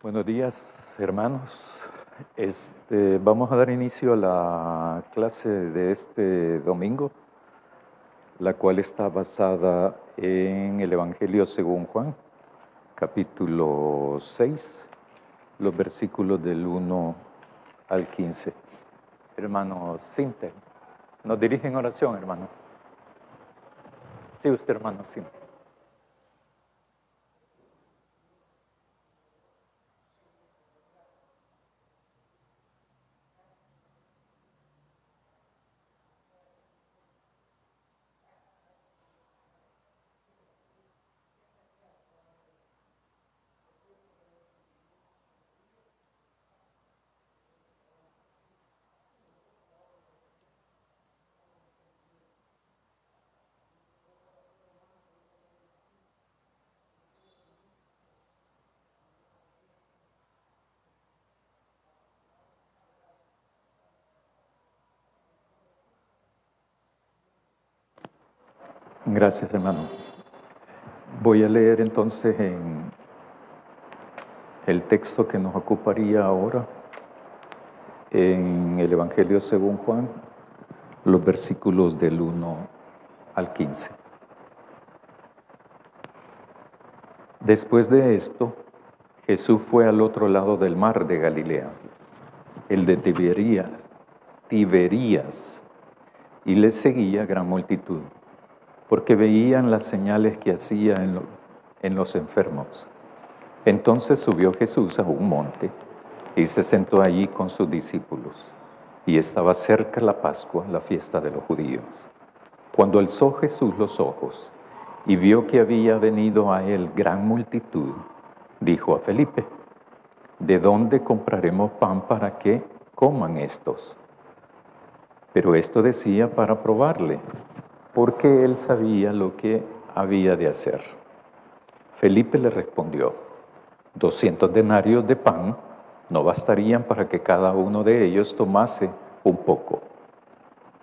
Buenos días, hermanos. Vamos a dar inicio a la clase de este domingo, la cual está basada en el Evangelio según Juan, capítulo 6, los versículos del 1 al 15. Hermano Sinte, ¿nos dirige en oración, hermano? Sí, usted, hermano Sinte. Gracias, hermano. Voy a leer entonces en el texto que nos ocuparía ahora, en el Evangelio según Juan, los versículos del 1 al 15. Después de esto, Jesús fue al otro lado del mar de Galilea, el de Tiberías, y le seguía gran multitud, porque veían las señales que hacía en los enfermos. Entonces subió Jesús a un monte y se sentó allí con sus discípulos. Y estaba cerca la Pascua, la fiesta de los judíos. Cuando alzó Jesús los ojos y vio que había venido a él gran multitud, dijo a Felipe: ¿de dónde compraremos pan para que coman estos? Pero esto decía para probarle, porque él sabía lo que había de hacer. Felipe le respondió: 200 denarios de pan no bastarían para que cada uno de ellos tomase un poco.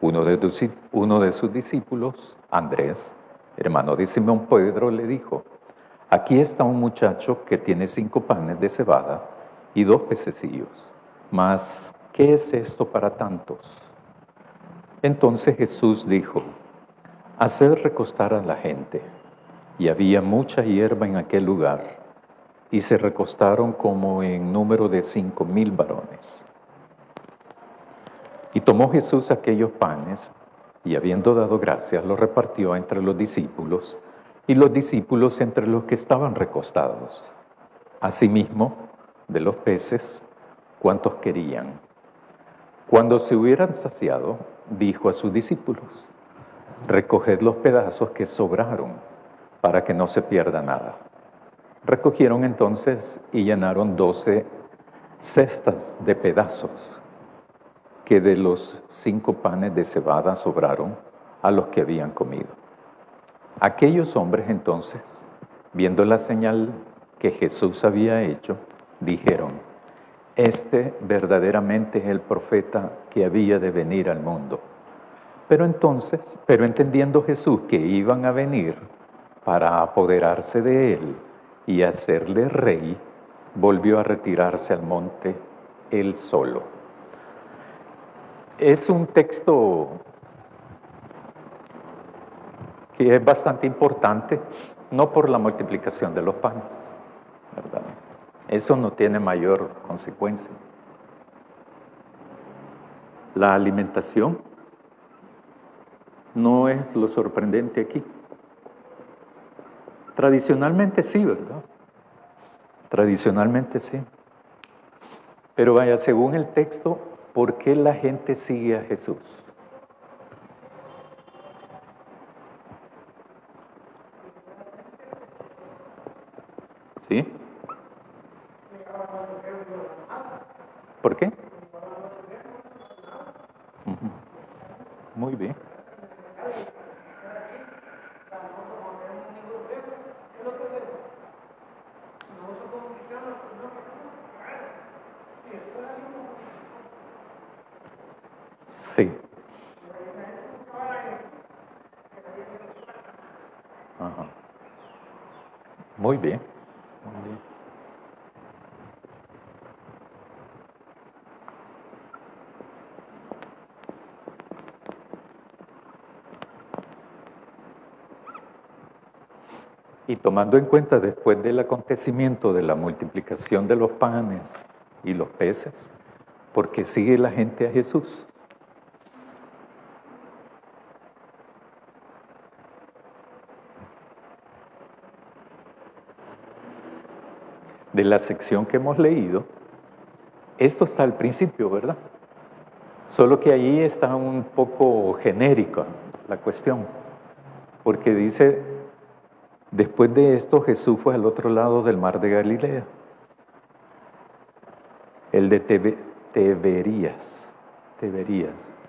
Uno de sus discípulos, Andrés, hermano de Simón Pedro, le dijo: aquí está un muchacho que tiene 5 panes de cebada y 2 pececillos. Mas, ¿qué es esto para tantos? Entonces Jesús dijo: haced recostar a la gente. Y había mucha hierba en aquel lugar, y se recostaron como en número de 5,000 varones. Y tomó Jesús aquellos panes, y habiendo dado gracias, los repartió entre los discípulos, y los discípulos entre los que estaban recostados. Asimismo, de los peces, cuantos querían. Cuando se hubieran saciado, dijo a sus discípulos: recoged los pedazos que sobraron, para que no se pierda nada. Recogieron entonces y llenaron 12 cestas de pedazos, que de los 5 panes de cebada sobraron a los que habían comido. Aquellos hombres entonces, viendo la señal que Jesús había hecho, dijeron: este verdaderamente es el profeta que había de venir al mundo. Pero entendiendo Jesús que iban a venir para apoderarse de él y hacerle rey, volvió a retirarse al monte él solo. Es un texto que es bastante importante, no por la multiplicación de los panes, ¿verdad? Eso no tiene mayor consecuencia. La alimentación no es lo sorprendente aquí. Tradicionalmente sí, ¿verdad? Tradicionalmente sí. Pero vaya, según el texto, ¿por qué la gente sigue a Jesús? ¿Sí? ¿Por qué? Ujú. Muy bien. Sí. Ajá. Muy bien. Muy bien. Y tomando en cuenta después del acontecimiento de la multiplicación de los panes y los peces, ¿por qué sigue la gente a Jesús? De la sección que hemos leído, esto está al principio, ¿verdad? Solo que ahí está un poco genérica la cuestión, porque dice, después de esto Jesús fue al otro lado del mar de Galilea, el de Tiberías.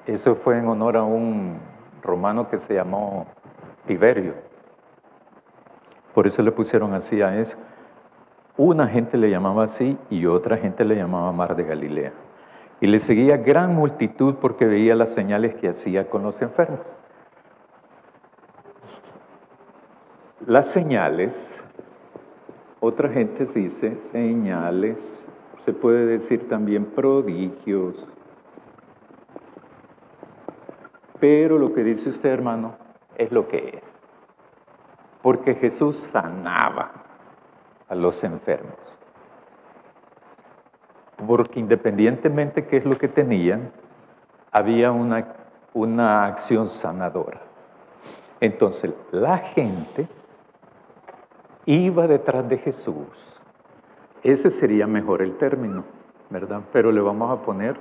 Eso fue en honor a un romano que se llamó Tiberio. Por eso le pusieron así a eso. Una gente le llamaba así y otra gente le llamaba Mar de Galilea. Y le seguía gran multitud porque veía las señales que hacía con los enfermos. Las señales, otra gente dice señales, se puede decir también prodigios. Pero lo que dice usted, hermano, es lo que es. Porque Jesús sanaba a los enfermos. Porque independientemente qué es lo que tenían, había una acción sanadora. Entonces, la gente iba detrás de Jesús. Ese sería mejor el término, ¿verdad? Pero le vamos a poner,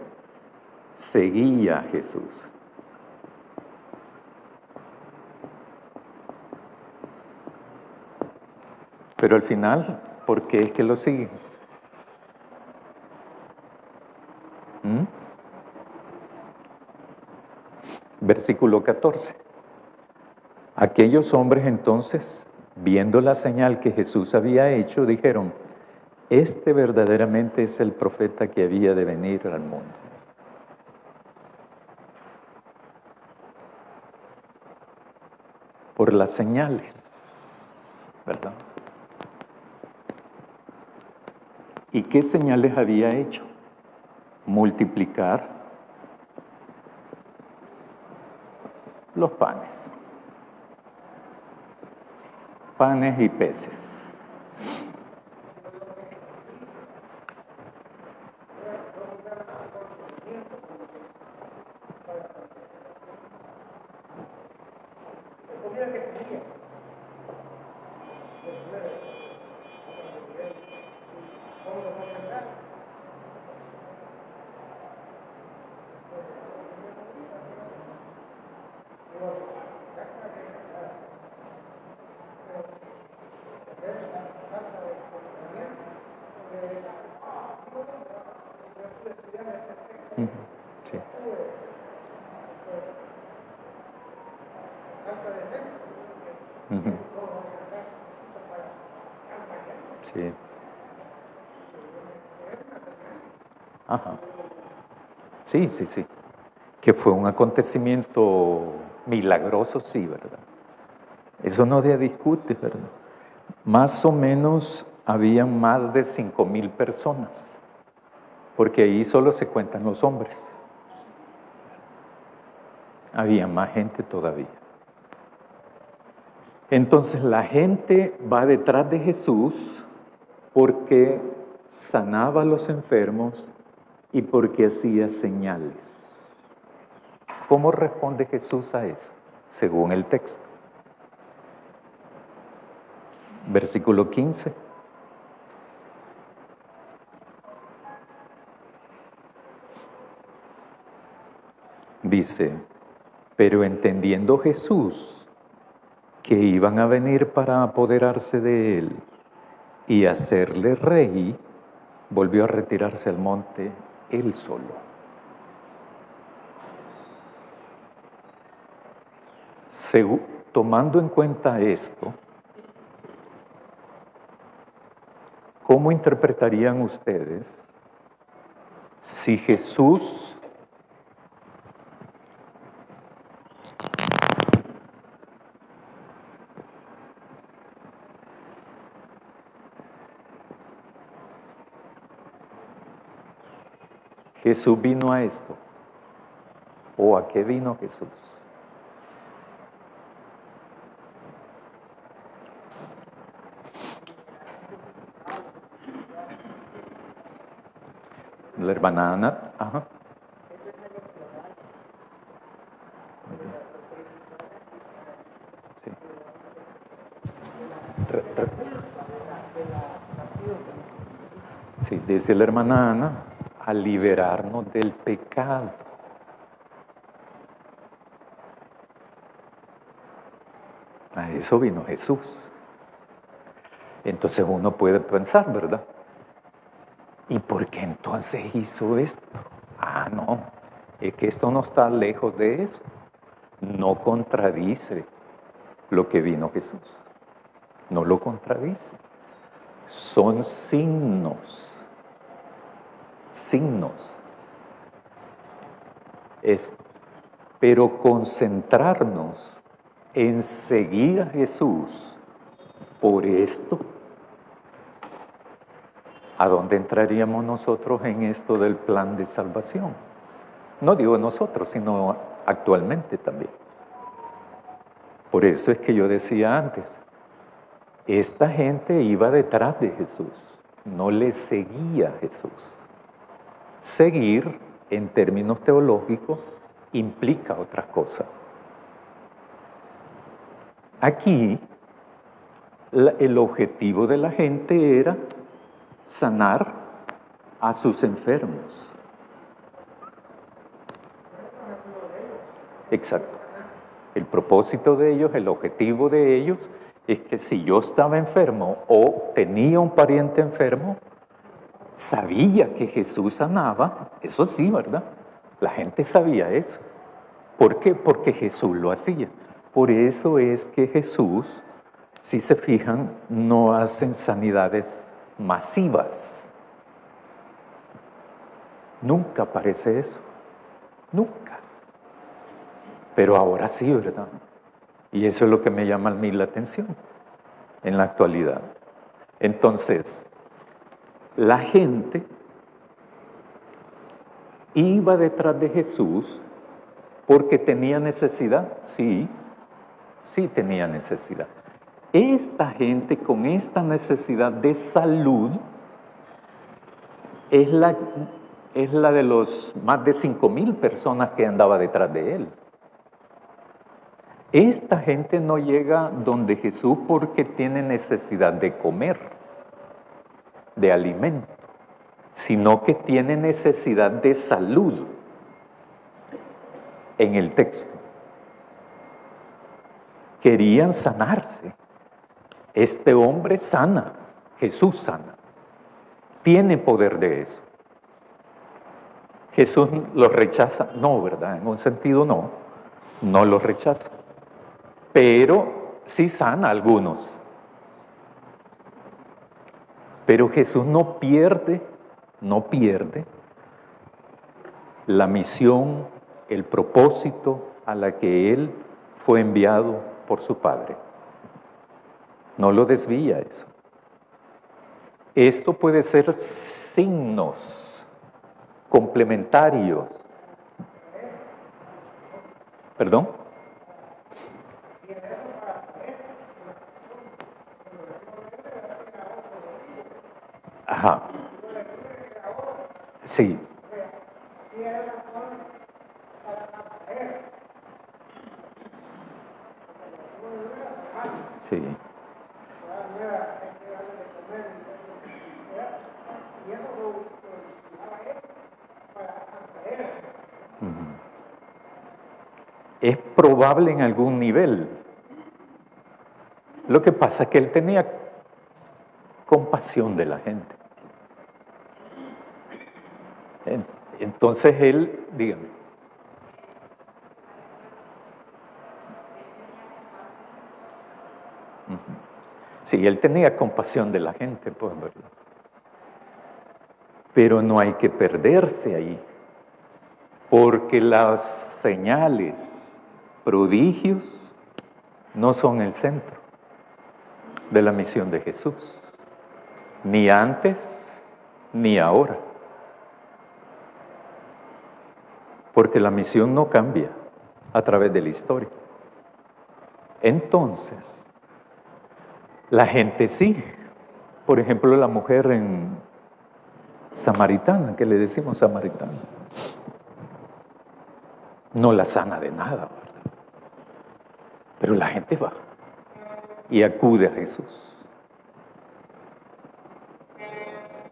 seguía a Jesús. Pero al final, ¿por qué es que lo siguen? Versículo 14. Aquellos hombres entonces, viendo la señal que Jesús había hecho, dijeron, este verdaderamente es el profeta que había de venir al mundo. Por las señales, ¿verdad? ¿Y qué señales había hecho? Multiplicar los panes y peces. Sí. Sí. Ajá. Sí. Que fue un acontecimiento milagroso, sí, ¿verdad? Eso no se discute, ¿verdad? Más o menos habían más de 5,000 personas, porque ahí solo se cuentan los hombres. Había más gente todavía. Entonces la gente va detrás de Jesús porque sanaba a los enfermos y porque hacía señales. ¿Cómo responde Jesús a eso? Según el texto. Versículo 15. Dice, pero entendiendo Jesús que iban a venir para apoderarse de él y hacerle rey, volvió a retirarse al monte él solo. Tomando en cuenta esto, ¿cómo interpretarían ustedes si Jesús vino a esto? ¿O a qué vino Jesús? La hermana Ana, ajá. Sí. Sí, dice la hermana Ana, a liberarnos del pecado. A eso vino Jesús. Entonces uno puede pensar, ¿verdad? ¿Y por qué entonces hizo esto? Ah, no, es que esto no está lejos de eso. No contradice lo que vino Jesús. No lo contradice. Son signos. Signos. Pero concentrarnos en seguir a Jesús por esto, ¿a dónde entraríamos nosotros en esto del plan de salvación? No digo nosotros, sino actualmente también. Por eso es que yo decía antes, esta gente iba detrás de Jesús, no le seguía a Jesús. Seguir, en términos teológicos, implica otras cosas. Aquí, el objetivo de la gente era sanar a sus enfermos. Exacto. El propósito de ellos, el objetivo de ellos, es que si yo estaba enfermo o tenía un pariente enfermo, sabía que Jesús sanaba, eso sí, ¿verdad? La gente sabía eso. ¿Por qué? Porque Jesús lo hacía. Por eso es que Jesús, si se fijan, no hacen sanidades masivas. Nunca aparece eso. Nunca. Pero ahora sí, ¿verdad? Y eso es lo que me llama a mí la atención en la actualidad. Entonces, la gente iba detrás de Jesús porque tenía necesidad. Sí, sí tenía necesidad. Esta gente con esta necesidad de salud es la de los más de 5,000 personas que andaba detrás de él. Esta gente no llega donde Jesús porque tiene necesidad de comer, de alimento, sino que tiene necesidad de salud en el texto. Querían sanarse. Este hombre sana, Jesús sana. Tiene poder de eso. Jesús los rechaza, no, ¿verdad? En un sentido no los rechaza. Pero sí sana a algunos. Pero Jesús no pierde la misión, el propósito a la que Él fue enviado por su Padre. No lo desvía eso. Esto puede ser signos complementarios. ¿Perdón? Ajá. Sí. Sí. Es probable en algún nivel. Lo que pasa es que él tenía compasión de la gente. Entonces él, dígame. Sí, él tenía compasión de la gente, pues, ¿verdad? Pero no hay que perderse ahí, porque las señales, prodigios, no son el centro de la misión de Jesús, ni antes ni ahora. Porque la misión no cambia a través de la historia. Entonces, la gente sí. Por ejemplo, la mujer en samaritana, que le decimos samaritana. No la sana de nada, ¿verdad? Pero la gente va y acude a Jesús.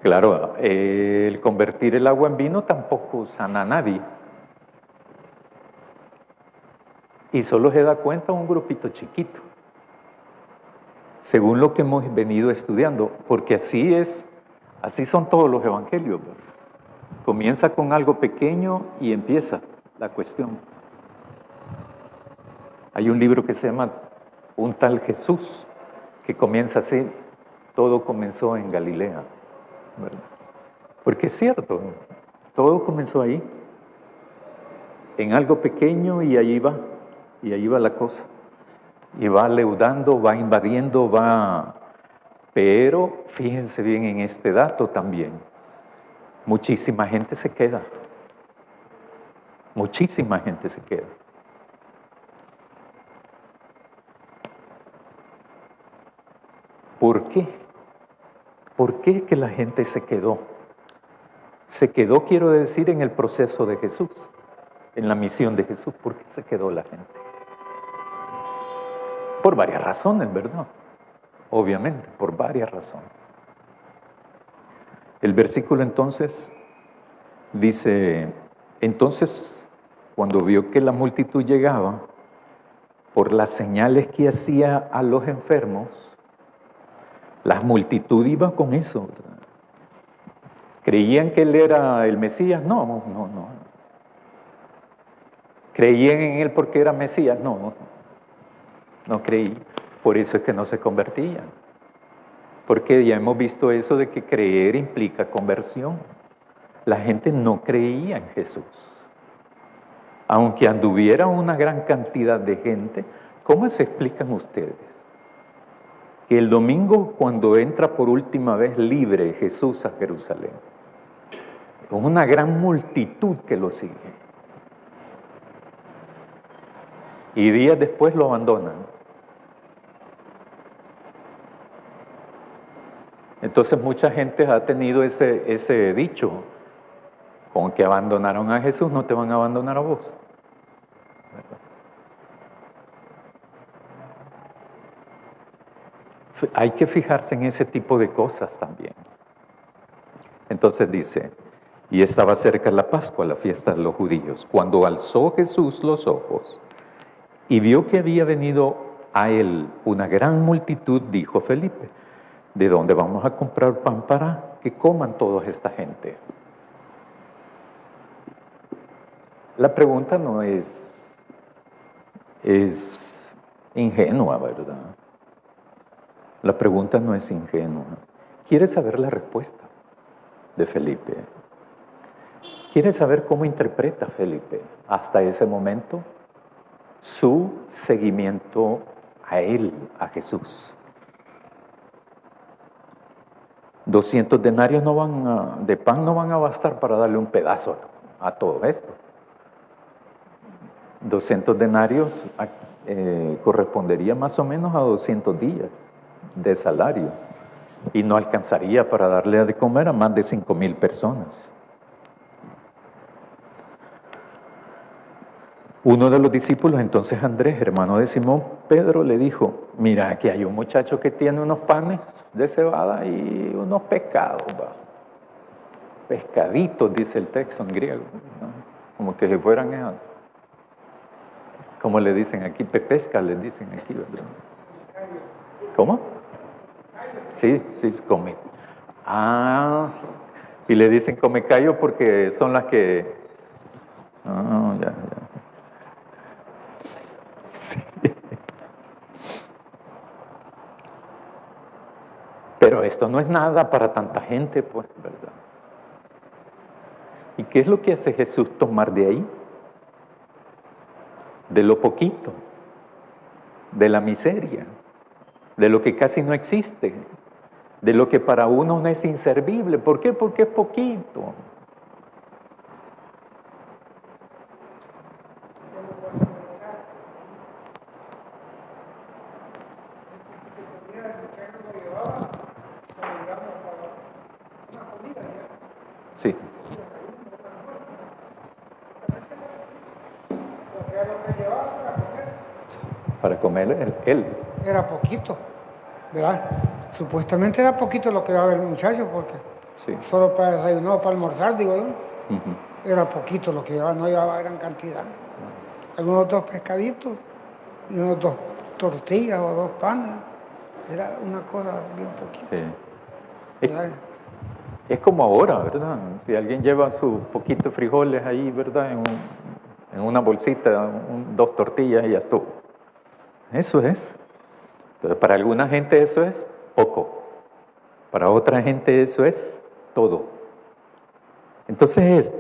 Claro, el convertir el agua en vino tampoco sana a nadie. Y solo se da cuenta un grupito chiquito, según lo que hemos venido estudiando, porque así son todos los evangelios, ¿verdad? Comienza con algo pequeño y empieza la cuestión. Hay un libro que se llama Un tal Jesús, que comienza así: todo comenzó en Galilea, ¿verdad? Porque es cierto, todo comenzó ahí, en algo pequeño, y ahí va la cosa. Y va leudando, va invadiendo, Pero fíjense bien en este dato también. Muchísima gente se queda. Muchísima gente se queda. ¿Por qué? ¿Por qué que la gente se quedó? Se quedó, quiero decir, en el proceso de Jesús, en la misión de Jesús. ¿Por qué se quedó la gente? Por varias razones, ¿verdad? Obviamente, por varias razones. El versículo entonces dice: entonces, cuando vio que la multitud llegaba, por las señales que hacía a los enfermos, la multitud iba con eso, ¿verdad? ¿Creían que él era el Mesías? No. ¿Creían en él porque era Mesías? No creí. Por eso es que no se convertían. Porque ya hemos visto eso de que creer implica conversión. La gente no creía en Jesús. Aunque anduviera una gran cantidad de gente, ¿cómo se explican ustedes que el domingo, cuando entra por última vez libre Jesús a Jerusalén, con una gran multitud que lo sigue, y días después lo abandonan? Entonces mucha gente ha tenido ese dicho: con que abandonaron a Jesús, no te van a abandonar a vos. Hay que fijarse en ese tipo de cosas también. Entonces dice: y estaba cerca la Pascua, la fiesta de los judíos, cuando alzó Jesús los ojos y vio que había venido a él una gran multitud, dijo Felipe: ¿de dónde vamos a comprar pan para que coman toda esta gente? La pregunta no es ingenua, ¿verdad? La pregunta no es ingenua. ¿Quieres saber la respuesta de Felipe? ¿Quieres saber cómo interpreta Felipe hasta ese momento su seguimiento a él, a Jesús? 200 denarios de pan no van a bastar para darle un pedazo a todo esto. 200 denarios correspondería más o menos a 200 días de salario, y no alcanzaría para darle de comer a más de 5,000 personas. Uno de los discípulos, entonces Andrés, hermano de Simón Pedro, le dijo: mira, aquí hay un muchacho que tiene unos panes de cebada y unos pescados, pescaditos, dice el texto en griego, ¿no? Como que si fueran esas, como le dicen aquí, pepesca les dicen aquí, ¿verdad? ¿Cómo? Sí, come. Y le dicen comecayo porque son las que... ya. Sí. Pero esto no es nada para tanta gente, pues, ¿verdad? ¿Y qué es lo que hace Jesús? Tomar de ahí, de lo poquito, de la miseria, de lo que casi no existe, de lo que para uno no es inservible. ¿Por qué? Porque es poquito. Sí. Para comer él. Era poquito, ¿verdad? Supuestamente era poquito lo que daba el muchacho, porque Sí. solo para desayunar, para almorzar, digo yo, Ujú. era poquito lo que llevaba, no llevaba gran cantidad. Algunos dos pescaditos y unos dos tortillas o dos panes. Era una cosa bien poquita. Sí. ¿Verdad? Es como ahora, ¿verdad? Si alguien lleva su poquito de frijoles ahí, ¿verdad? En una bolsita, dos tortillas y ya estuvo. Eso es. Entonces, para alguna gente eso es poco. Para otra gente eso es todo. Entonces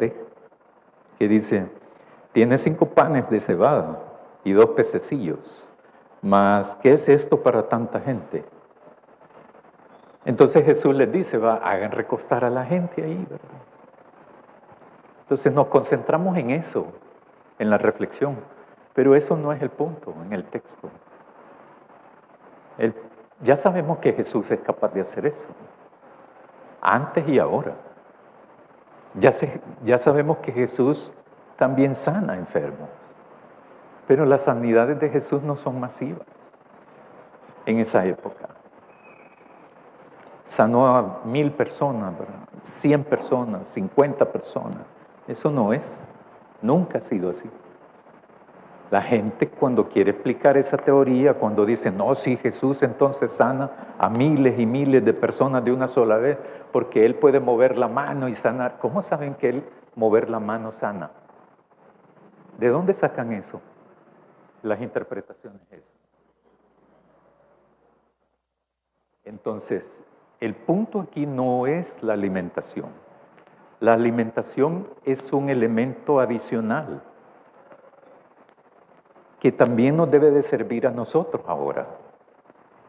que dice, tiene 5 panes de cebada y 2 pececillos. Mas, ¿qué es esto para tanta gente? Entonces Jesús les dice, hagan recostar a la gente ahí, ¿verdad? Entonces nos concentramos en eso, en la reflexión, pero eso no es el punto en el texto. Ya sabemos que Jesús es capaz de hacer eso, antes y ahora. Ya sabemos que Jesús también sana enfermos, pero las sanidades de Jesús no son masivas en esa época. Sanó a 1000 personas, ¿verdad? 100 personas, 50 personas. Eso no es, nunca ha sido así. La gente cuando quiere explicar esa teoría, cuando dice, no, sí, Jesús entonces sana a miles y miles de personas de una sola vez, porque Él puede mover la mano y sanar. ¿Cómo saben que Él mover la mano sana? ¿De dónde sacan eso? Las interpretaciones esas. Entonces, el punto aquí no es la alimentación. La alimentación es un elemento adicional que también nos debe de servir a nosotros ahora.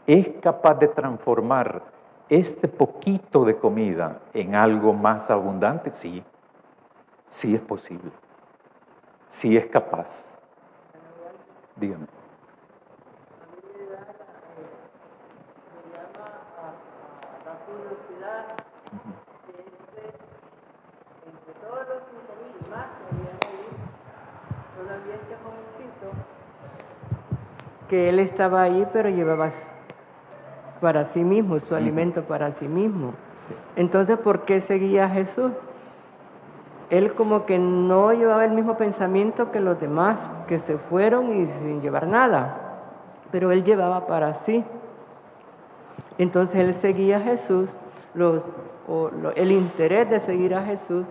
¿Es capaz de transformar este poquito de comida en algo más abundante? Sí, sí es posible. Sí es capaz. Dígame. Que él estaba ahí, pero llevaba para sí mismo, su alimento para sí mismo. Sí. Entonces, ¿por qué seguía a Jesús? Él como que no llevaba el mismo pensamiento que los demás, que se fueron y sin llevar nada, pero él llevaba para sí. Entonces él seguía a Jesús, el interés de seguir a Jesús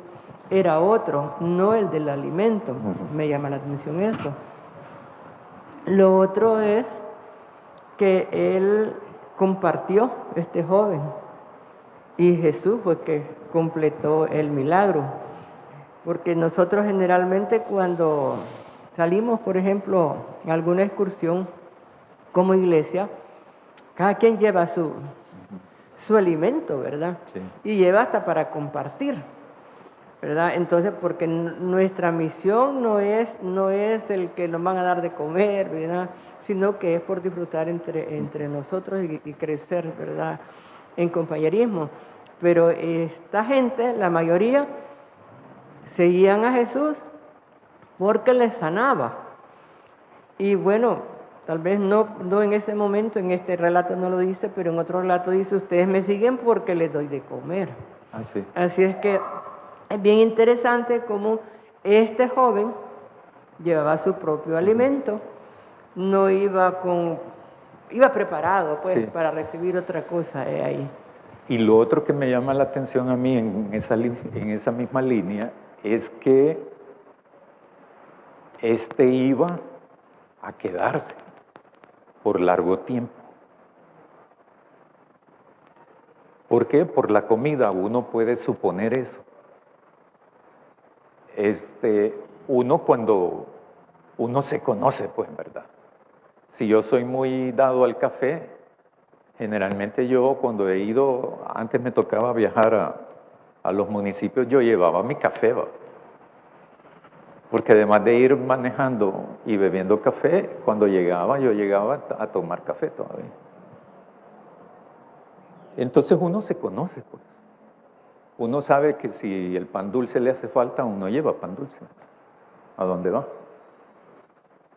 era otro, no el del alimento. Me llama la atención eso. Lo otro es que él compartió, este joven, y Jesús fue que completó el milagro. Porque nosotros generalmente cuando salimos, por ejemplo, a alguna excursión como iglesia, cada quien lleva su alimento, ¿verdad? Sí. Y lleva hasta para compartir, ¿verdad? Entonces, porque nuestra misión no es el que nos van a dar de comer, ¿verdad? Sino que es por disfrutar entre nosotros y crecer, ¿verdad? En compañerismo. Pero esta gente, la mayoría, seguían a Jesús porque les sanaba. Y bueno, tal vez no en ese momento, en este relato no lo dice, pero en otro relato dice, ustedes me siguen porque les doy de comer. Sí. Así es que es bien interesante cómo este joven llevaba su propio alimento, no iba preparado pues Sí. para recibir otra cosa ahí. Y lo otro que me llama la atención a mí en esa misma línea es que iba a quedarse por largo tiempo. ¿Por qué? Por la comida uno puede suponer eso. Uno cuando uno se conoce, pues, ¿verdad? Si yo soy muy dado al café, generalmente yo cuando he ido, antes me tocaba viajar a los municipios, yo llevaba mi café, ¿va? Porque además de ir manejando y bebiendo café, cuando yo llegaba a tomar café todavía. Entonces uno se conoce, pues. Uno sabe que si el pan dulce le hace falta, uno lleva pan dulce. ¿A dónde va?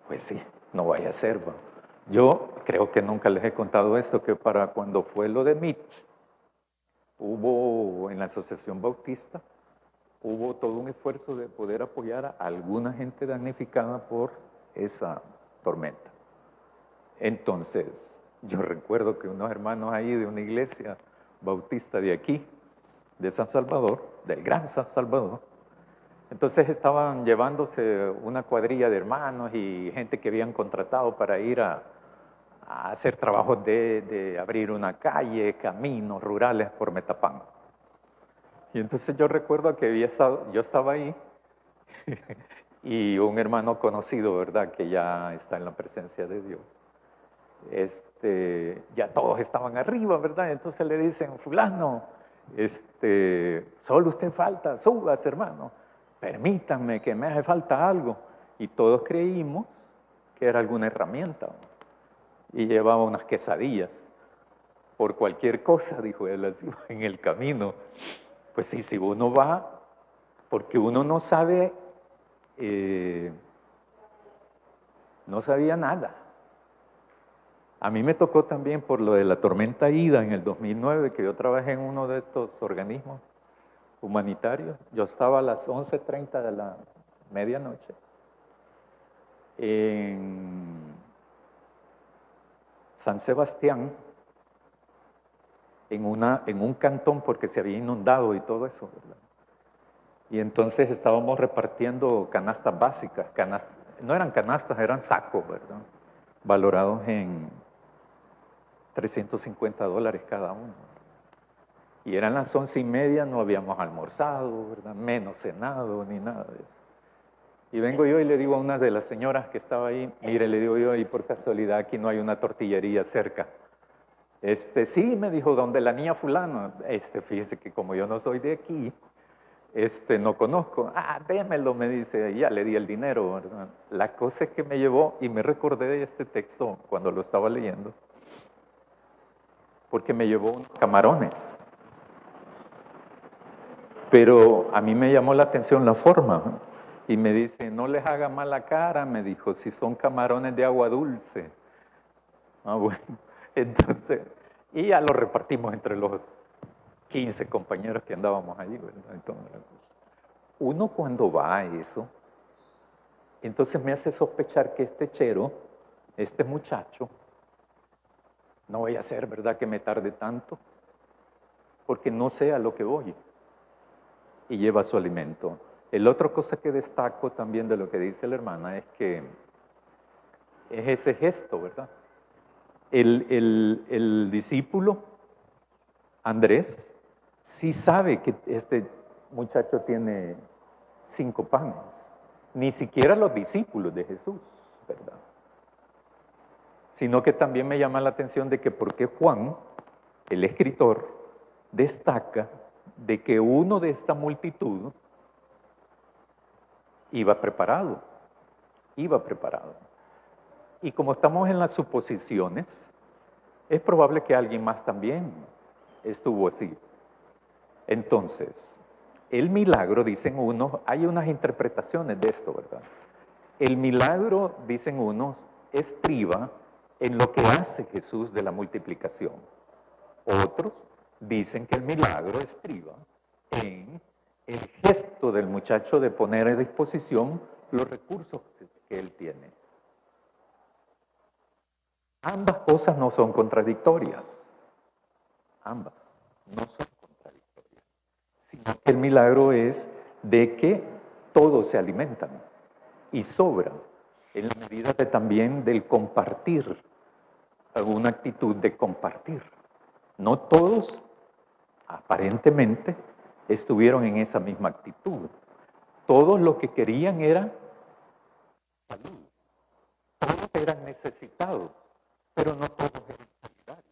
Pues sí, no vaya a ser, va. Yo creo que nunca les he contado esto, que para cuando fue lo de Mitch, hubo en la Asociación Bautista, hubo todo un esfuerzo de poder apoyar a alguna gente damnificada por esa tormenta. Entonces, yo recuerdo que unos hermanos ahí de una iglesia bautista de aquí, de San Salvador, del Gran San Salvador, entonces estaban llevándose una cuadrilla de hermanos y gente que habían contratado para ir a hacer trabajos de abrir una calle, caminos rurales por Metapán. Y entonces yo recuerdo que yo estaba ahí y un hermano conocido, ¿verdad?, que ya está en la presencia de Dios. Ya todos estaban arriba, ¿verdad? Entonces le dicen, fulano, solo usted falta, subas, hermano, permítanme que me hace falta algo. Y todos creímos que era alguna herramienta. Y llevaba unas quesadillas. Por cualquier cosa, dijo él así, en el camino. Pues sí, si uno va, porque uno no sabe, no sabía nada. A mí me tocó también por lo de la tormenta Ida en el 2009, que yo trabajé en uno de estos organismos humanitarios. Yo estaba a las 11:30 de la medianoche en San Sebastián, en un cantón, porque se había inundado y todo eso, ¿verdad? Y entonces estábamos repartiendo canastas básicas, no eran canastas, eran sacos, ¿verdad?, valorados en $350 cada uno. Y eran las 11:30, no habíamos almorzado, ¿verdad?, menos cenado, ni nada de eso. Y vengo yo y le digo a una de las señoras que estaba ahí, mire, le digo yo, y por casualidad aquí no hay una tortillería cerca. Sí, me dijo, donde la niña fulana. Fíjese que como yo no soy de aquí, no conozco. Démelo, me dice, y ya le di el dinero, ¿verdad? La cosa es que me llevó, y me recordé de este texto cuando lo estaba leyendo, porque me llevó unos camarones. Pero a mí me llamó la atención la forma, y me dice, no les haga mala cara, me dijo, si son camarones de agua dulce. Bueno, entonces, y ya lo repartimos entre los 15 compañeros que andábamos allí, ¿verdad? Entonces, uno cuando va a eso, entonces me hace sospechar que este chero, este muchacho, no vaya a ser, ¿verdad?, que me tarde tanto, porque no sé a lo que voy, y lleva su alimento. La otra cosa que destaco también de lo que dice la hermana es que es ese gesto, ¿verdad? El discípulo, Andrés, sí sabe que este muchacho tiene 5 panes. Ni siquiera los discípulos de Jesús, ¿verdad? Sino que también me llama la atención de que por qué Juan, el escritor, destaca de que uno de esta multitud iba preparado. Y como estamos en las suposiciones, es probable que alguien más también estuvo así. Entonces, el milagro, dicen unos, hay unas interpretaciones de esto, ¿verdad? El milagro, dicen unos, estriba en lo que hace Jesús de la multiplicación. Otros dicen que el milagro estriba en el gesto del muchacho de poner a disposición los recursos que él tiene. Ambas cosas no son contradictorias. Ambas no son contradictorias. Sino que el milagro es de que todos se alimentan y sobran, en la medida de también del compartir, una actitud de compartir. No todos, aparentemente, estuvieron en esa misma actitud. Todos lo que querían era salud. Todos eran necesitados, pero no todos eran solidarios.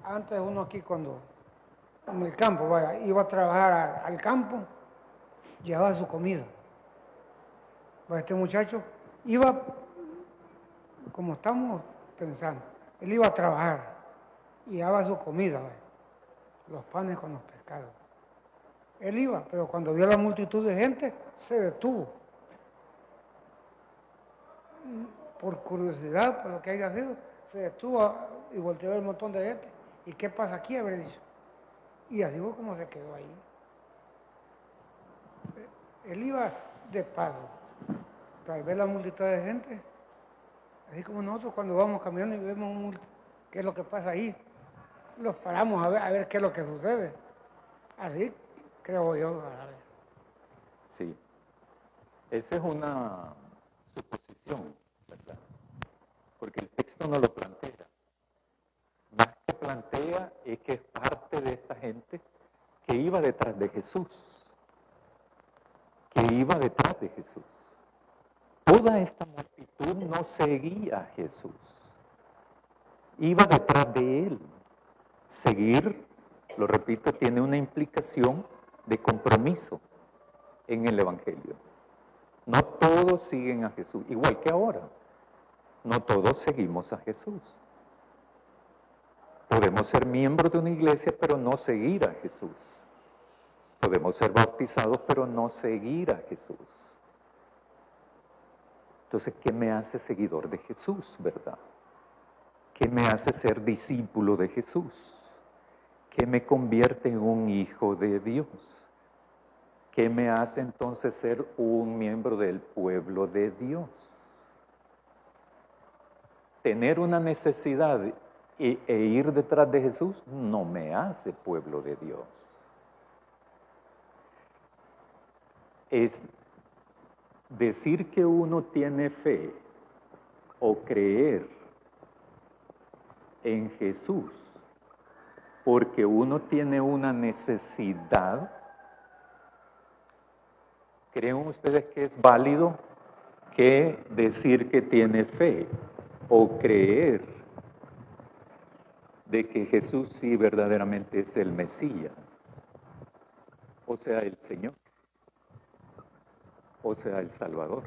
Antes uno aquí cuando en el campo, vaya, iba a trabajar al campo, llevaba su comida. Pues este muchacho iba, como estamos pensando, él iba a trabajar y llevaba su comida, vaya, los panes con los pescados. Él iba, pero cuando vio la multitud de gente, se detuvo. Por curiosidad, por lo que haya sido, se detuvo y volteó a ver un montón de gente. ¿Y qué pasa aquí? Habré dicho. Y así fue como se quedó ahí. Él iba de paso, para ver la multitud de gente, así como nosotros cuando vamos caminando y vemos qué es lo que pasa ahí, los paramos a ver qué es lo que sucede. Así creo yo. Sí. Esa es una suposición, ¿verdad? Porque el texto no lo plantea. Más que plantea es que es parte de esta gente que iba detrás de Jesús. Que iba detrás de Jesús. Toda esta multitud no seguía a Jesús. Iba detrás de él. Seguir, lo repito, tiene una implicación de compromiso en el Evangelio. No todos siguen a Jesús, igual que ahora. No todos seguimos a Jesús. Podemos ser miembros de una iglesia, pero no seguir a Jesús. Podemos ser bautizados, pero no seguir a Jesús. Entonces, ¿qué me hace seguidor de Jesús, verdad? ¿Qué me hace ser discípulo de Jesús? ¿Qué me convierte en un hijo de Dios? ¿Qué me hace entonces ser un miembro del pueblo de Dios? Tener una necesidad e ir detrás de Jesús no me hace pueblo de Dios. Es decir que uno tiene fe o creer en Jesús porque uno tiene una necesidad. ¿Creen ustedes que es válido que decir que tiene fe o creer de que Jesús sí verdaderamente es el Mesías, o sea, el Señor, o sea, el Salvador?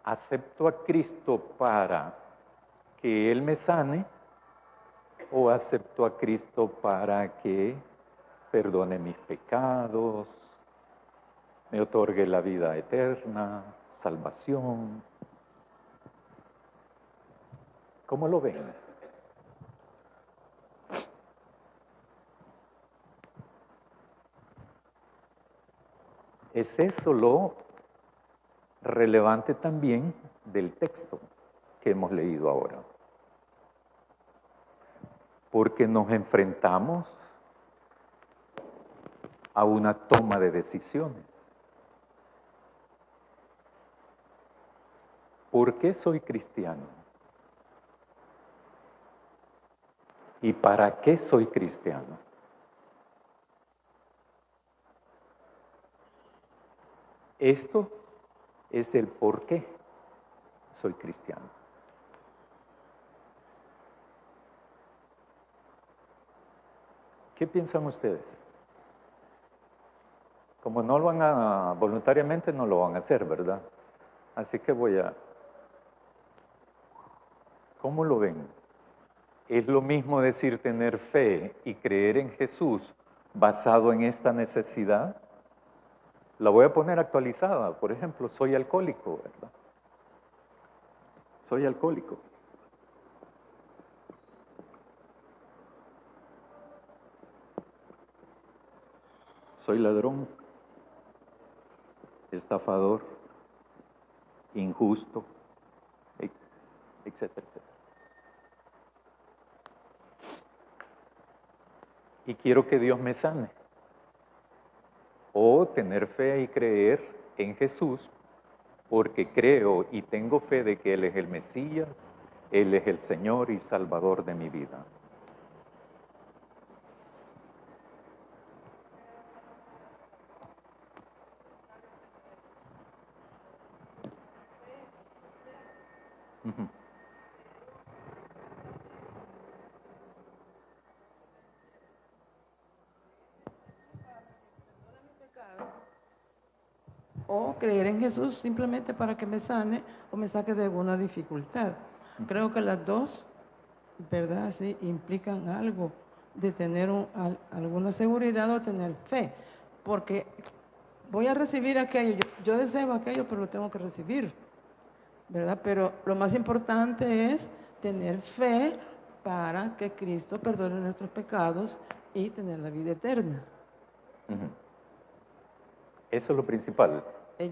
¿Acepto a Cristo para que Él me sane o acepto a Cristo para que perdone mis pecados, me otorgue la vida eterna, salvación? ¿Cómo lo ven? ¿Es eso lo relevante también del texto que hemos leído ahora? Porque nos enfrentamos a una toma de decisiones. ¿Por qué soy cristiano? ¿Y para qué soy cristiano? Esto es el por qué soy cristiano. ¿Qué piensan ustedes? Como no lo van a, voluntariamente no lo van a hacer, ¿verdad? Así que ¿cómo lo ven? ¿Es lo mismo decir tener fe y creer en Jesús basado en esta necesidad? La voy a poner actualizada. Por ejemplo, soy alcohólico, ¿verdad? Soy alcohólico. Soy ladrón, estafador, injusto, etcétera, etcétera. Y quiero que Dios me sane. O tener fe y creer en Jesús porque creo y tengo fe de que Él es el Mesías, Él es el Señor y Salvador de mi vida. Ujú. O creer en Jesús simplemente para que me sane o me saque de alguna dificultad. Creo que las dos, ¿verdad? Sí, implican algo de tener alguna seguridad o tener fe. Porque voy a recibir aquello, yo deseo aquello, pero lo tengo que recibir, ¿verdad? Pero lo más importante es tener fe para que Cristo perdone nuestros pecados y tener la vida eterna. Ujú. Eso es lo principal.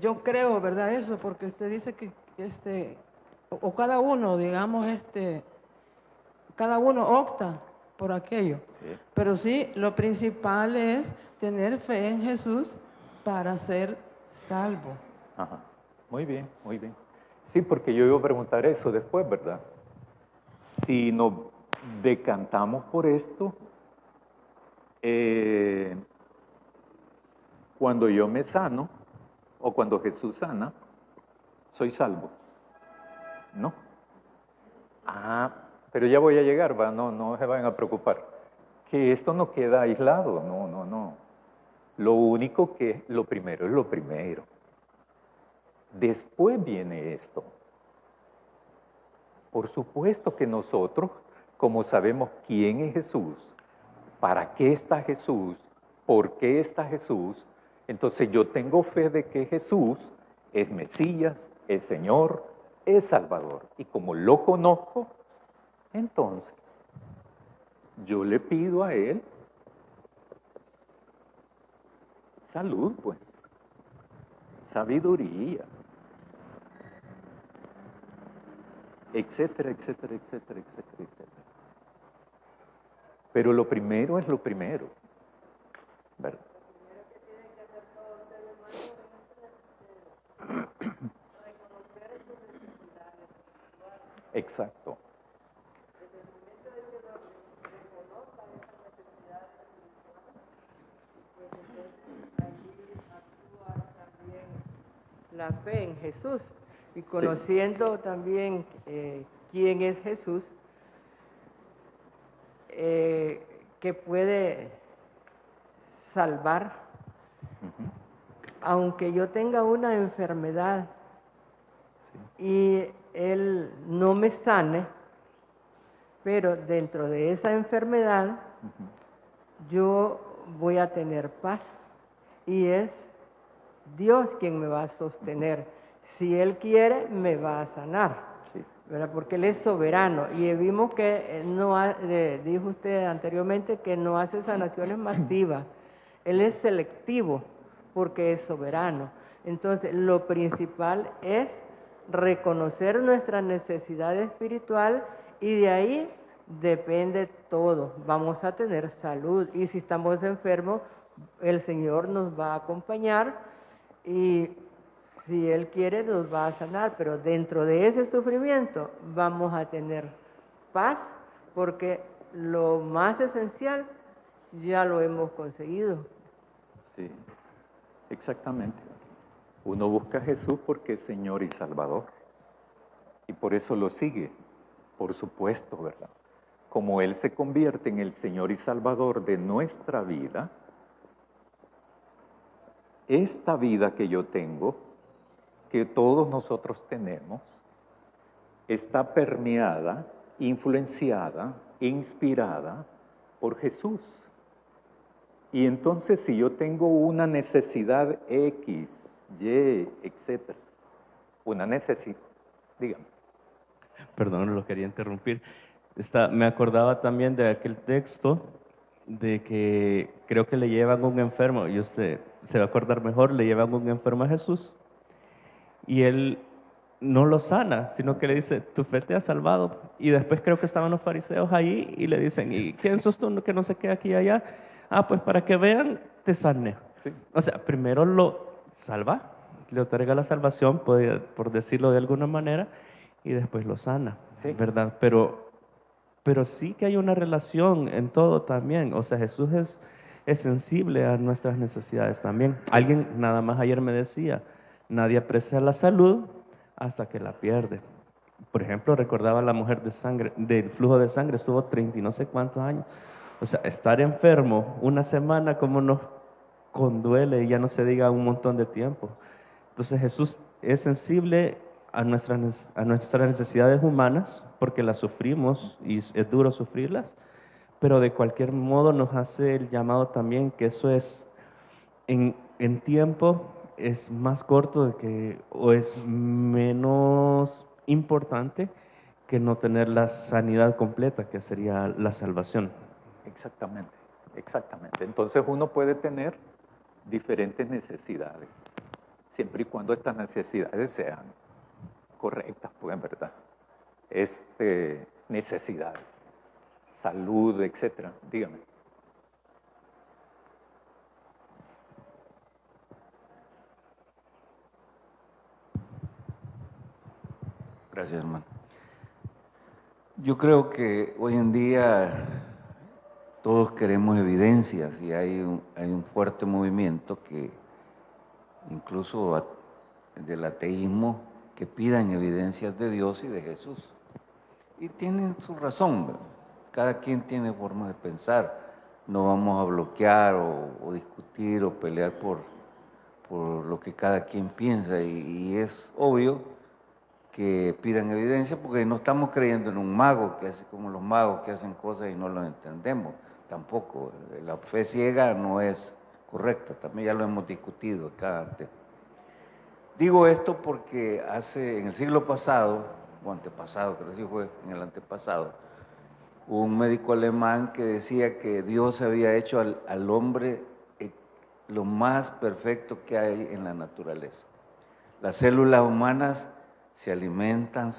Yo creo, ¿verdad? Eso, porque usted dice que o cada uno, digamos, cada uno opta por aquello. Sí. Pero sí, lo principal es tener fe en Jesús para ser salvo. Ajá. Muy bien, muy bien. Sí, porque yo iba a preguntar eso después, ¿verdad? Si nos decantamos por esto, cuando yo me sano, o cuando Jesús sana, soy salvo. ¿No? Ah, pero ya voy a llegar, ¿va? No, no se vayan a preocupar. Que esto no queda aislado, no, no, no. Lo único que, lo primero es lo primero. Después viene esto. Por supuesto que nosotros, como sabemos quién es Jesús, para qué está Jesús, por qué está Jesús, entonces yo tengo fe de que Jesús es Mesías, es Señor, es Salvador. Y como lo conozco, entonces yo le pido a Él salud, pues, sabiduría, etcétera, etcétera, etcétera, etcétera, etcétera. Pero lo primero es lo primero, ¿verdad? Exacto. La fe en Jesús y conociendo también quién es Jesús, que puede salvar, aunque yo tenga una enfermedad y Él no me sane, pero dentro de esa enfermedad yo voy a tener paz y es Dios quien me va a sostener. Si Él quiere, me va a sanar, Sí. ¿verdad? Porque Él es soberano. Y vimos que dijo usted anteriormente que no hace sanaciones masivas. Él es selectivo porque es soberano. Entonces, lo principal es reconocer nuestra necesidad espiritual y de ahí depende todo. Vamos a tener salud y si estamos enfermos, el Señor nos va a acompañar y si Él quiere nos va a sanar, pero dentro de ese sufrimiento vamos a tener paz porque lo más esencial ya lo hemos conseguido. Sí, exactamente. Uno busca a Jesús porque es Señor y Salvador. Y por eso lo sigue, por supuesto, ¿verdad? Como Él se convierte en el Señor y Salvador de nuestra vida, esta vida que yo tengo, que todos nosotros tenemos, está permeada, influenciada, inspirada por Jesús. Y entonces si yo tengo una necesidad X, Y, etcétera, una necesidad, dígame. Perdón, lo quería interrumpir. Me acordaba también de aquel texto de que creo que le llevan un enfermo, y usted se va a acordar mejor, le llevan un enfermo a Jesús y él no lo sana, sino que le dice, tu fe te ha salvado. Y después creo que estaban los fariseos ahí y le dicen, ¿y quién sos tú que no se queda aquí y allá? Ah, pues para que vean, te sane. Sí. O sea, primero lo salva, le otorga la salvación, por decirlo de alguna manera, y después lo sana, Sí. ¿verdad? Pero sí que hay una relación en todo también. O sea, Jesús es sensible a nuestras necesidades también. Alguien nada más ayer me decía, nadie aprecia la salud hasta que la pierde. Por ejemplo, recordaba a la mujer de sangre, del flujo de sangre, estuvo 30 y no sé cuántos años. O sea, estar enfermo una semana, como nos conduele, y ya no se diga un montón de tiempo. Entonces Jesús es sensible a nuestras necesidades humanas, porque las sufrimos y es duro sufrirlas, pero de cualquier modo nos hace el llamado también que eso es en tiempo es más corto o es menos importante que no tener la sanidad completa, que sería la salvación. Exactamente, exactamente. Entonces uno puede tener diferentes necesidades, siempre y cuando estas necesidades sean correctas, pues en verdad. Necesidades, salud, etcétera. Dígame. Gracias, hermano. Yo creo que hoy en día todos queremos evidencias y hay un fuerte movimiento que incluso del ateísmo que pidan evidencias de Dios y de Jesús. Y tienen su razón, ¿verdad? Cada quien tiene forma de pensar. No vamos a bloquear o discutir o pelear por lo que cada quien piensa y es obvio que pidan evidencia porque no estamos creyendo en un mago que hace como los magos que hacen cosas y no lo entendemos. Tampoco, la fe ciega no es correcta, también ya lo hemos discutido acá antes. Digo esto porque en el siglo pasado, o antepasado, creo que sí fue en el antepasado, hubo un médico alemán que decía que Dios había hecho al hombre lo más perfecto que hay en la naturaleza. Las células humanas se alimentan,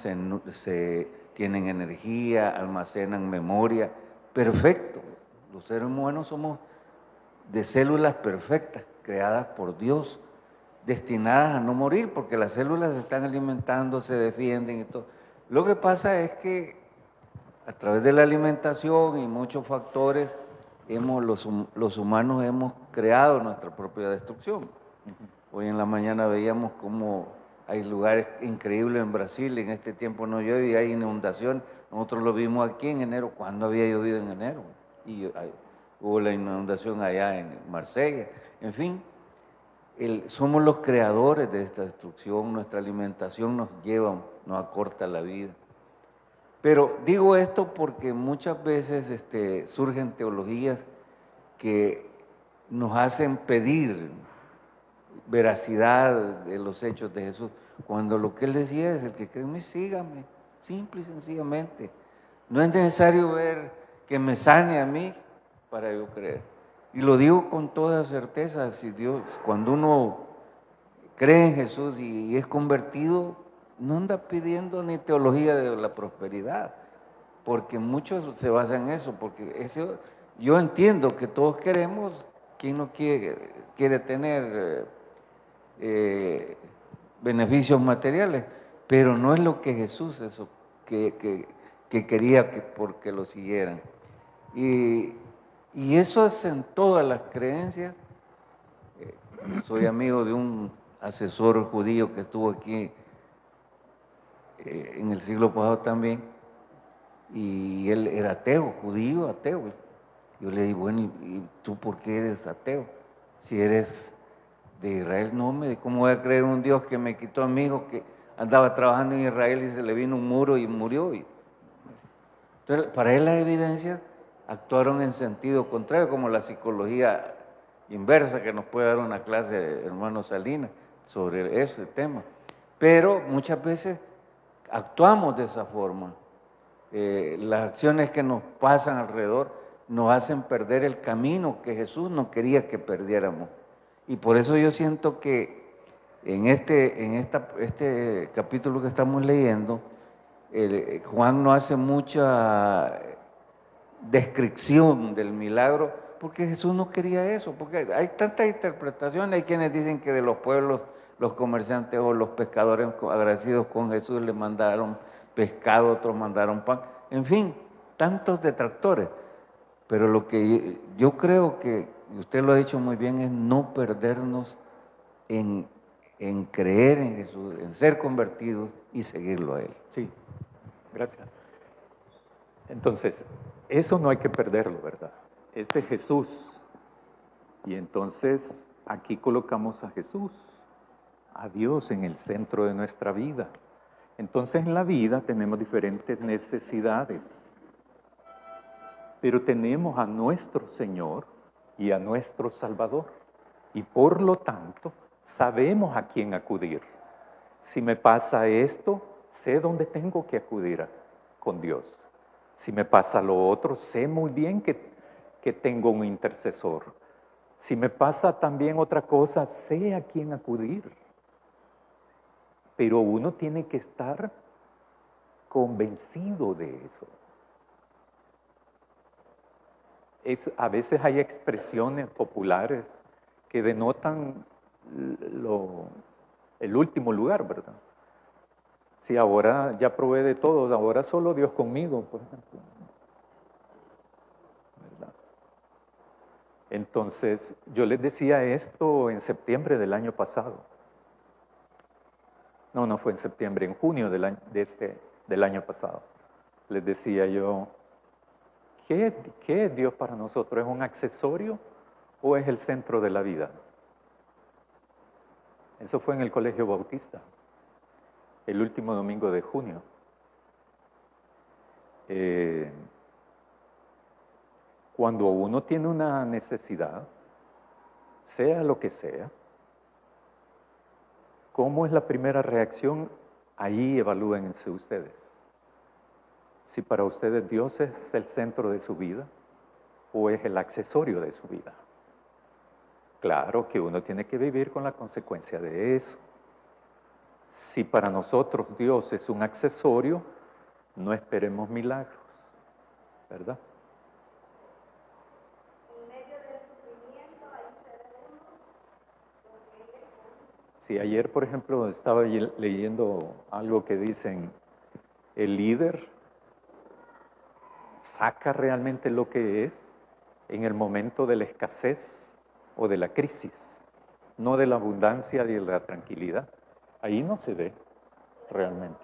tienen energía, almacenan memoria, perfecto. Los seres humanos somos de células perfectas, creadas por Dios, destinadas a no morir, porque las células se están alimentando, se defienden y todo. Lo que pasa es que a través de la alimentación y muchos factores, los humanos hemos creado nuestra propia destrucción. Hoy en la mañana veíamos cómo hay lugares increíbles en Brasil, en este tiempo no llueve y hay inundación. Nosotros lo vimos aquí en enero, ¿cuándo había llovido en enero? Y hubo la inundación allá en Marsella. En fin, somos los creadores de esta destrucción, nuestra alimentación nos acorta la vida. Pero digo esto porque muchas veces surgen teologías que nos hacen pedir veracidad de los hechos de Jesús, cuando lo que él decía es: el que cree en mí, sígame, simple y sencillamente. No es necesario ver que me sane a mí para yo creer. Y lo digo con toda certeza, cuando uno cree en Jesús y es convertido, no anda pidiendo ni teología de la prosperidad, porque muchos se basan en eso, porque yo entiendo que todos queremos, ¿quién no quiere tener beneficios materiales? Pero no es lo que Jesús que quería porque lo siguieran. Y eso es en todas las creencias. Soy amigo de un asesor judío que estuvo aquí en el siglo pasado también, y él era ateo, judío, ateo. Yo le digo: bueno, ¿y tú por qué eres ateo? Si eres de Israel. No, ¿cómo voy a creer en un Dios que me quitó a mi hijo que andaba trabajando en Israel y se le vino un muro y murió? Entonces, para él las evidencias actuaron en sentido contrario, como la psicología inversa que nos puede dar una clase, hermano Salinas, sobre ese tema. Pero muchas veces actuamos de esa forma. Las acciones que nos pasan alrededor nos hacen perder el camino que Jesús no quería que perdiéramos. Y por eso yo siento que en este capítulo que estamos leyendo, Juan no hace mucha descripción del milagro, porque Jesús no quería eso, porque hay tantas interpretaciones. Hay quienes dicen que de los pueblos, los comerciantes o los pescadores agradecidos con Jesús le mandaron pescado, otros mandaron pan, en fin, tantos detractores. Pero lo que yo creo que usted lo ha dicho muy bien es no perdernos en creer en Jesús, en ser convertidos y seguirlo a Él. Sí, Gracias. Entonces, eso no hay que perderlo, ¿verdad? Es de Jesús. Y entonces aquí colocamos a Jesús, a Dios en el centro de nuestra vida. Entonces en la vida tenemos diferentes necesidades, pero tenemos a nuestro Señor y a nuestro Salvador. Y por lo tanto, sabemos a quién acudir. Si me pasa esto, sé dónde tengo que acudir con Dios. Si me pasa lo otro, sé muy bien que tengo un intercesor. Si me pasa también otra cosa, sé a quién acudir. Pero uno tiene que estar convencido de eso. A veces hay expresiones populares que denotan el último lugar, ¿verdad? Si ahora ya probé de todo, ahora solo Dios conmigo, por ejemplo. ¿Verdad? Entonces, yo les decía esto en septiembre del año pasado. No fue en septiembre, en junio del año pasado. Les decía yo, ¿qué es Dios para nosotros? ¿Es un accesorio o es el centro de la vida? Eso fue en el Colegio Bautista, el último domingo de junio. Cuando uno tiene una necesidad, sea lo que sea, ¿cómo es la primera reacción? Ahí evalúense ustedes. Si para ustedes Dios es el centro de su vida o es el accesorio de su vida. Claro que uno tiene que vivir con la consecuencia de eso. Si para nosotros Dios es un accesorio, no esperemos milagros, ¿verdad? Sí, ayer, por ejemplo, estaba leyendo algo que dicen, el líder saca realmente lo que es en el momento de la escasez o de la crisis, no de la abundancia y de la tranquilidad. Ahí no se ve realmente,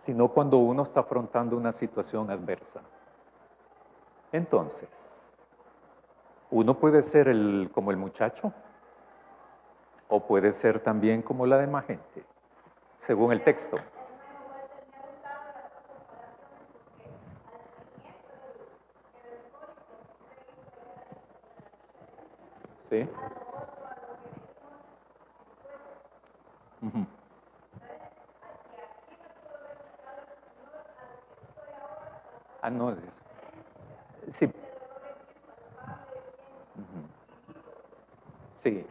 sino cuando uno está afrontando una situación adversa. Entonces, uno puede ser como el muchacho, o puede ser también como la demás gente, según el texto. ¿Sí? Uh-huh. No. Sí. Uh-huh. Sí.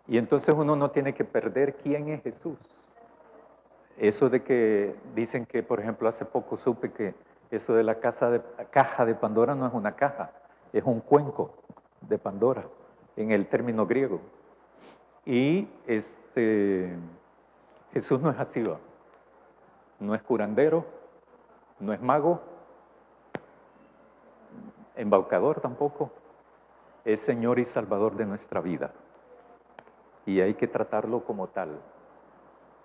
Y entonces uno no tiene que perder quién es Jesús. Eso de que dicen que, por ejemplo, hace poco supe que eso de la caja de Pandora no es una caja, es un cuenco de Pandora, en el término griego. Y Jesús no es así, ¿va? No es curandero, no es mago, embaucador tampoco, es Señor y Salvador de nuestra vida. Y hay que tratarlo como tal.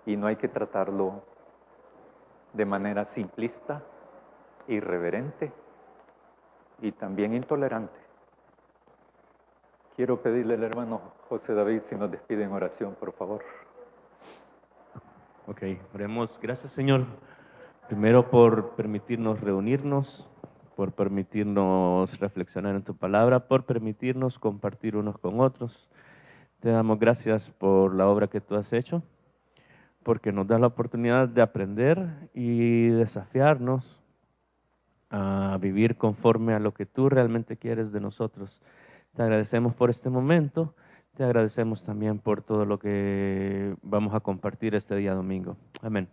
Y no hay que tratarlo de manera simplista, irreverente y también intolerante. Quiero pedirle al hermano José David si nos despide en oración, por favor. Ok, oremos. Gracias, Señor. Primero por permitirnos reunirnos, por permitirnos reflexionar en tu palabra, por permitirnos compartir unos con otros. Te damos gracias por la obra que tú has hecho, porque nos das la oportunidad de aprender y desafiarnos a vivir conforme a lo que tú realmente quieres de nosotros. Te agradecemos por este momento, te agradecemos también por todo lo que vamos a compartir este día domingo. Amén.